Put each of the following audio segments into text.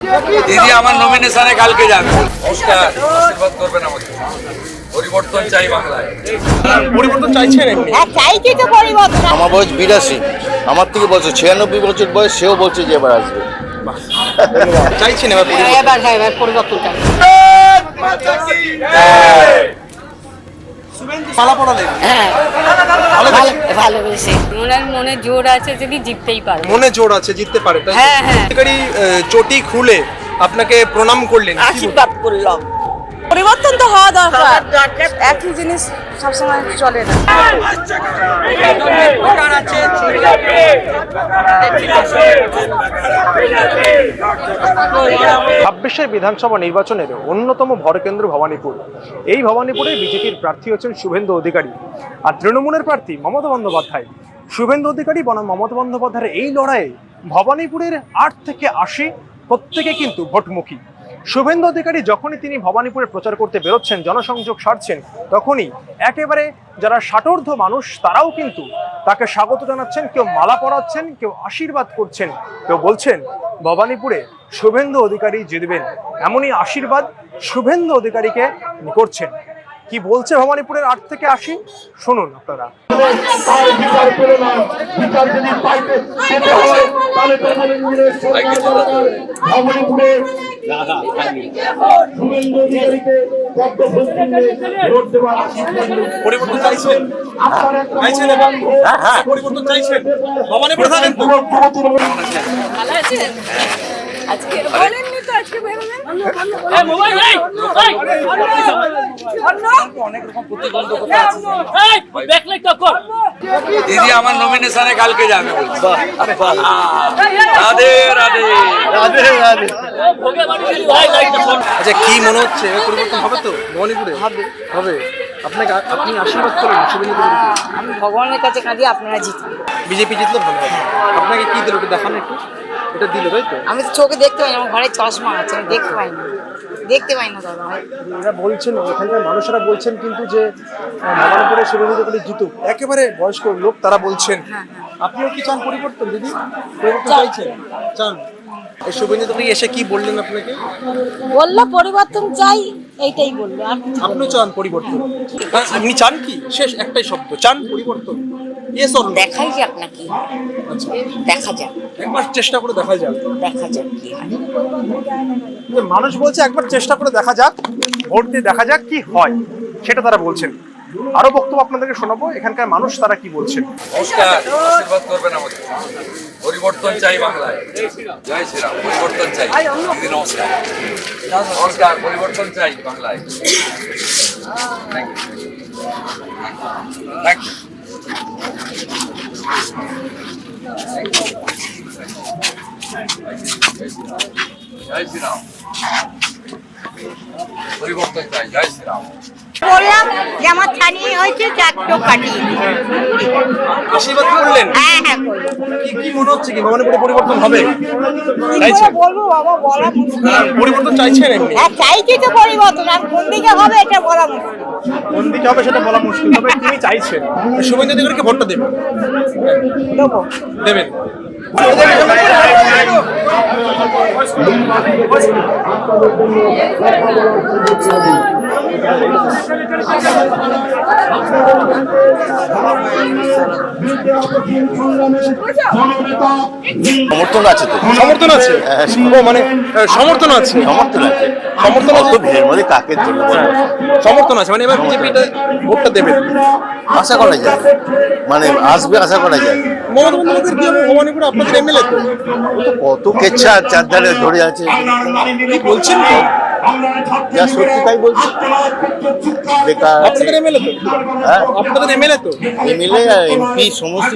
দিদি আমার নমিনেশনে কালকে যাবে। নমস্কার, আশীর্বাদ করবেন আমাকে। পরিবর্তন চাই বাংলায়। পরিবর্তন চাইছেন? হ্যাঁ, চাইছি তো পরিবর্তন। আমার বয়স 82, আমার থেকে বছর 96 বছর বয়স, সেও বলছে যে এবার আসবে। চাইছেন এবার পরিবর্তন চাই। পালা পড়ালেন? হ্যাঁ, ভালোবেসে মনে জোর আছে যদি জিততেই পারে। মনে জোর আছে, জিততে পারে। হ্যাঁ, হ্যাঁ। চটি খুলে আপনাকে প্রণাম করলেন, আশীর্বাদ করলাম। পরিবর্তন তো হওয়া দরকার, একই জিনিস সবসময় চলে না। 26 বিধানসভা নির্বাচনের অন্যতম ভরকেন্দ্র ভবানীপুর। এই ভবানীপুরে বিজেপির প্রার্থী হচ্ছেন শুভেন্দু অধিকারী, আর তৃণমূলের প্রার্থী মমতা বন্দ্যোপাধ্যায়। শুভেন্দু অধিকারী বনাম মমতা বন্দ্যোপাধ্যায়ের এই লড়াইয়ে ভবানীপুরের 8 থেকে 80 প্রত্যেকে কিন্তু ভোটমুখী। শুভেন্দু অধিকারী যখনই তিনি ভবানীপুরে প্রচার করতে বেরোচ্ছেন, জনসংযোগ সারছেন, তখনই একেবারে যারা ষাটোর্ধ্ব মানুষ তারাও কিন্তু তাকে স্বাগত জানাচ্ছেন। কেউ মালা পরাচ্ছেন, কেউ আশীর্বাদ করছেন, কেউ বলছেন ভবানীপুরে শুভেন্দু অধিকারী জিতবেন। এমনই আশীর্বাদ শুভেন্দু অধিকারীকে করছেন। কি বলছে ভবানীপুরের 8 থেকে 80 শুনুন আপনারা। পরিবর্তন চাইছেন? পরিবর্তন চাইছেন? ভবানীপুরে থাকেন তো? ভালো আছেন? আজকে বলেননি তো, আজকে বেরোলেন। অনেক রকম প্রতিবন্ধকতা আছে। দিদি আমার নমিনেশনে কালকে যাবে। রাধে রাধে রাধে রাধে। আচ্ছা, কি মনে হচ্ছে পরিবর্তন হবে তো ভবানীপুরে? হবে। আপনি আশীর্বাদ করেন শুভেন্দু অধিকারীকে? আমি ভগবানের কাছে কাঁদি আপনারা জিতবেন। বিজেপি জিতলে ভালো হবে। আপনাকে কি দিল, ওটা দেখান একটু। এটা দিল, তাই তো? আমি তো চোখে দেখতে পাই না, আমার ঘরে চশমা আছে, আমি দেখতে পাই না দাদা ভাই। এরা বলছেন, এখানকার মানুষেরা বলছেন কিন্তু যে ভবানীপুরে শুভেন্দু অধিকারী জিতুক, একেবারে বয়স্ক লোক তারা বলছেন। আপনিও কি চান পরিবর্তন দিদি? পরিবর্তন চাইছেন? চান? এই শুভেন্দু অধিকারী এসে কি বললেন আপনাকে? বললো পরিবর্তন চাই, এইটাই বললো। আপনি চান পরিবর্তন? আপনি চান কি? শেষ একটাই শব্দ, চান পরিবর্তন? দেখাই যাক নাকি, দেখা যাক, একবার চেষ্টা করে দেখা যাক কি হয়। মানুষ বলছে একবার চেষ্টা করে দেখা যাক, ভোট দিয়ে দেখা যাক কি হয়, সেটা তারা বলছেন। আরো বক্তব্য আপনাদেরকে শোনাবো, এখানকার মানুষ তারা কি বলছেন। নমস্কার, আশীর্বাদ করবেন আমাকে। পরিবর্তন চাই বাংলায়। জয় শ্রীরাম। পরিবর্তন চাই। দিদি নমস্কার। নমস্কার, পরিবর্তন চাই বাংলায়। Thank you. জয় শ্রীরাম। পরিবর্তন চাই। জয় শ্রীরাম। বললাম যে আমার ছানিয়ে হয়েছে, চারটো কাটিয়ে। আশীর্বাদ করলেন? হ্যাঁ, কি মনে হচ্ছে, কি ভবানীপুরে পরিবর্তন হবে? বলবো বাবা, বলা মুশকিল। পরিবর্তন চাইছেন এমনি? হ্যাঁ, চাইছি তো পরিবর্তন, আর কোন দিকে হবে এটা বলা মুশকিল। কোন দিকে হবে সেটা বলা মুশকিল, তবে তিনি চাইছেন। শুভেন্দু অধিকারীকে ভোটটা দেবেন? দেবেন। সমর্থন আছে তো? সমর্থন আছে? মানে সমর্থন আছে? সমর্থন অত ভিড়ের মধ্যে কাকে দেবে? সমর্থন আছে, মানে এবার বিজেপিটা ভোটটা দেবেন আশা করা যায়, মানে আসবে আশা করা যায়। মমতা বন্দ্যোপাধ্যায়ের কি হবে ভবানীপুরে? আপনাদের এমএলএ তো কত কেচ্ছা চারধারে ধরে আছে। কি বলছেন? যা সত্যি তাই বলছি। বেকার আপনাদের এমএলএ তো? হ্যাঁ, আপনাদের এমএলএ তো? এমএলএ আর এমপি সমস্ত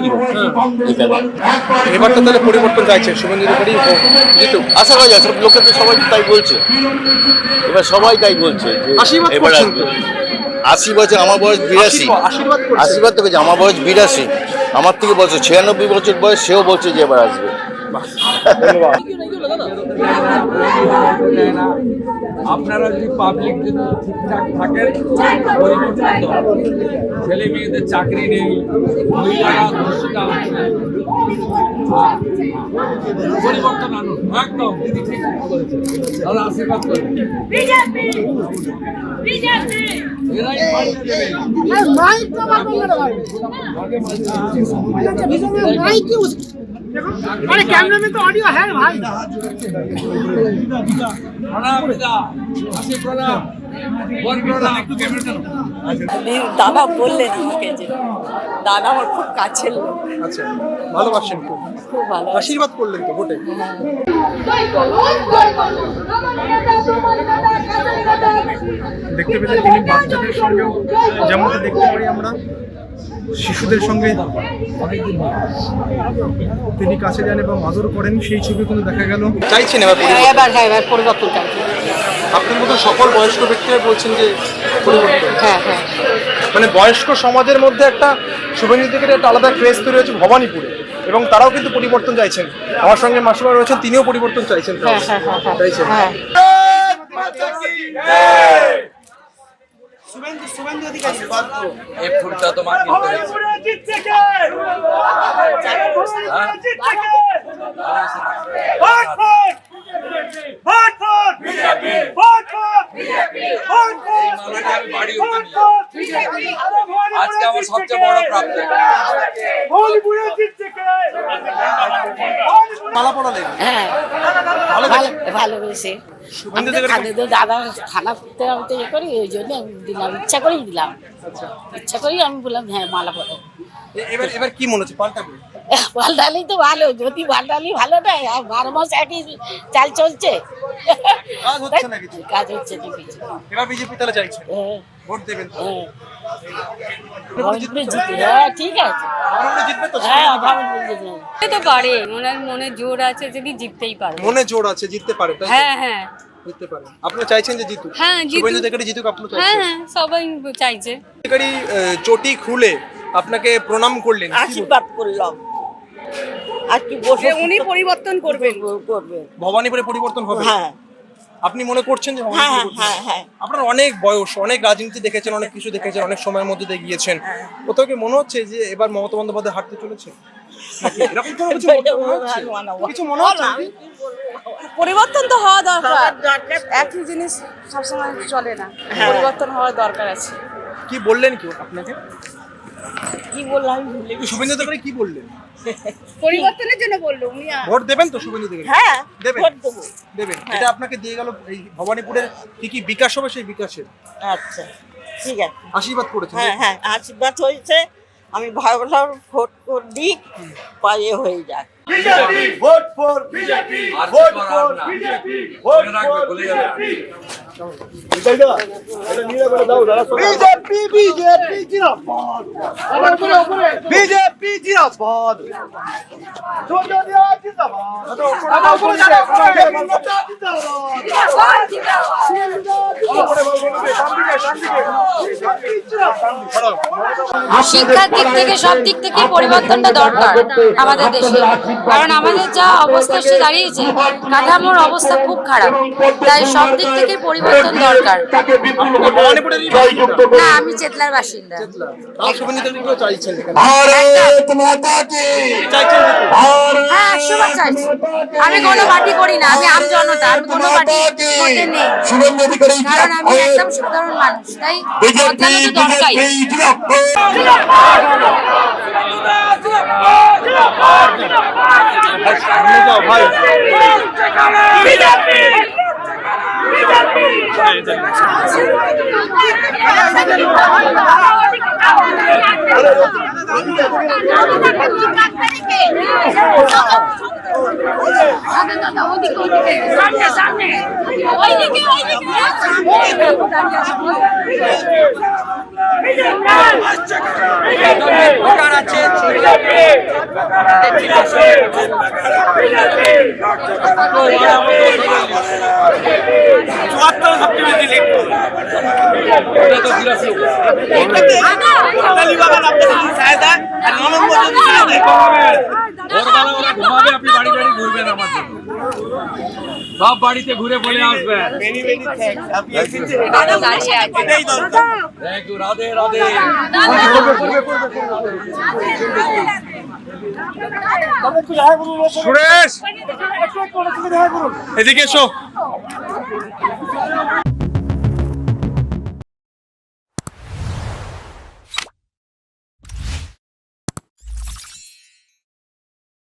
এখানে। এবার তো তাহলে পরিবর্তন চাইছে, শুভেন্দু অধিকারী জিতুক আশা করা যায়, সব লোকের তো সবাই তাই বলছে। এবার সবাই তাই বলছে যে আশীর্বাদ এবার করছেন আসবে। তো? 80 বছর, আমার বয়স 82। আশীর্বাদ করছেন? আশীর্বাদ তো করছে, আমার বয়স 82, আমার থেকে বছর 96 বছর বয়স, সেও বলছে যে এবার আসবে। ধন্যবাদ। আপনারা যদি পাবলিক যদি ঠিকঠাক থাকেন, ছেলে মেয়েদের চাকরি নেই, মহিলারা ধর্ষিতা হচ্ছে, পরিবর্তন আনুন, একদম দিদি ঠিক করেছে। দাদা আশীর্বাদ করুন। এরাই পাল্টে দেবে। अरे कैमरे में तो ऑडियो है भाई। প্রণাম দিদা, আশীর্বাদ প্রণাম। বল প্রণাম। একটু ক্যামেরাটা নাও। দাদা বললেন আমাকে যে দাদা আমার খুব কাছের লোক, আচ্ছা, ভালোবাসেন খুব, খুব ভালো। আশীর্বাদ করলেন তো ভোটে। দেখতে পেলেন তিনি বাচ্চাদের সঙ্গেও যেমনটা দেখতে পারি আমরা, শিশুদের সঙ্গে তিনি কাছে যান এবং আদর করেন, সেই ছবি কিন্তু দেখা গেল। চাইছেন এবার এবার পরিবর্তন চাইছে। আপনার মতো সকল বয়স্ক ব্যক্তিরা বলছেন যে পরিবর্তন। হ্যাঁ, মানে বয়স্ক সমাজের মধ্যে একটা শুভেন্দু থেকে একটা আলাদা ক্রেজ তৈরি হয়েছে ভবানীপুরে, এবং তারাও কিন্তু পরিবর্তন চাইছেন। আমার সঙ্গে মাসিমা রয়েছেন, তিনিও পরিবর্তন চাইছেন। চাইছেন। এই ফুলটা তোমার কিনতে হয়েছে। আমি বাড়ি আজকে আমার সবচেয়ে বড় প্রাপ্তি। মালা পড়ালেন, হ্যাঁ, ভালোবেসে দাদা খানা করতে আমি তো ইয়ে করি, ওই জন্য আমি দিলাম, ইচ্ছা করেই দিলাম। ইচ্ছা করেই আমি বললাম হ্যাঁ মালা পড়ো। এবার এবার কি মনে হচ্ছে, পাল্টাবে? পাল্টালেই তো ভালো, যদি পাল্টালি ভালো নয়। 12 মাস একই চাল চলছে, কাজ হচ্ছে না কিছু। কাজ হচ্ছে না কিছু। এবার বিজেপি তাহলে চাইছে, হ্যাঁ, ভোট দেবেন তো? হ্যাঁ, ভাবনপুরে জিতে, হ্যাঁ ঠিক আছে, ভাবনপুরে জিতবে তো? হ্যাঁ ভাবনপুরে জিতে। তো পারে, ওনার মনে জোর আছে, যদি জিততেই পারে। মনে জোর আছে, জিততে পারে, তাই তো? হ্যাঁ হ্যাঁ জিততে পারে। আপনারা চাইছেন যে জিতুক? হ্যাঁ, জিতুক। শুভেন্দু অধিকারী জিতুক, আপনারা হ্যাঁ চাইছেন? হ্যাঁ, সবাই চাইছে। অধিকারী চটি খুলে আপনাকে প্রণাম করলেন, কি বলবেন? আশীর্বাদ করলাম, আর কি বসে উনি পরিবর্তন করবেন। ভবানীপুরে পরিবর্তন হবে? হ্যাঁ, আপনি মনে করছেন যে ভবানীপুরে হ্যাঁ, পরিবর্তন হ্যাঁ, হবে? হ্যাঁ। আপনার অনেক বয়স, অনেক রাজনীতি দেখেছেন, অনেক কিছু দেখেছেন, অনেক সময়ের মধ্যে দিয়ে গিয়েছেন, কোথাও কি মনে হচ্ছে যে এবার মমতা বন্দ্যোপাধ্যায় হাঁটতে চলেছে? নাকি এরকম কোনো কিছু মনে হচ্ছে? কিছু মনে হচ্ছে নাকি? পরিবর্তন তো হওয়া দরকার, একই জিনিস সবসময় চলে না, পরিবর্তন হওয়ার দরকার আছে। কি বললেন কি আপনাকে? কি বললাম আমি ভুলে গেছি। শুভেন্দু অধিকারী কি বললেন? পরিবর্তনের জন্য বললো উনি। ভোট দেবেন তো শুভেন্দু অধিকারী? হ্যাঁ, দেবেন? ভোট দেবো। দেবেন। এটা আপনাকে দিয়ে গেল এই ভবানীপুরের কি কি বিকাশ হবে, সেই বিকাশের আচ্ছা ঠিক আছে। আশীর্বাদ করেছেন। হ্যাঁ হ্যাঁ, আশীর্বাদ হয়েছে। আমি ভালো ভোট দিই, পায়ে হয়ে যায়। Vote for BJP, vote for BJP, vote for BJP. BJP BJP জিন্দাবাদ, বিজেপি জিন্দাবাদ, সোনিয়া জিন্দাবাদ, শিক্ষার দিক থেকে, সব দিক থেকে পরিবর্তনটা দরকার আমাদের দেশে, কারণ আমাদের যা অবস্থা এসে দাঁড়িয়েছে, কাঠামোর অবস্থা খুব খারাপ, তাই সব দিক থেকে পরিবর্তন দরকার। ভবানীপুরেরই না, আমি চেতলার বাসিন্দা। শুভেন্দু অধিকারীকেও চাইছেন এখানে? চাইছেন জিতুক? হ্যাঁ, 100বার চাইছি। আমি কোনো পার্টি করি না, আমি আম জনতা, আমি কোনো পার্টি করতে নেই, কারণ আমি একদম সাধারণ মানুষ, তাই বদলানো তো দরকারই। সামনে যাও ভাই। আপনি বাড়ি বাড়ি ঘুরবেন আমার জন্য, সব বাড়িতে ঘুরে বলে আসবেন থ্যাংক ইউ, রাধে রাধে। দাদা একটু দেখা করুন ওর সাথে। সুরেশ একটু দেখা করুন। এদিকে এসো।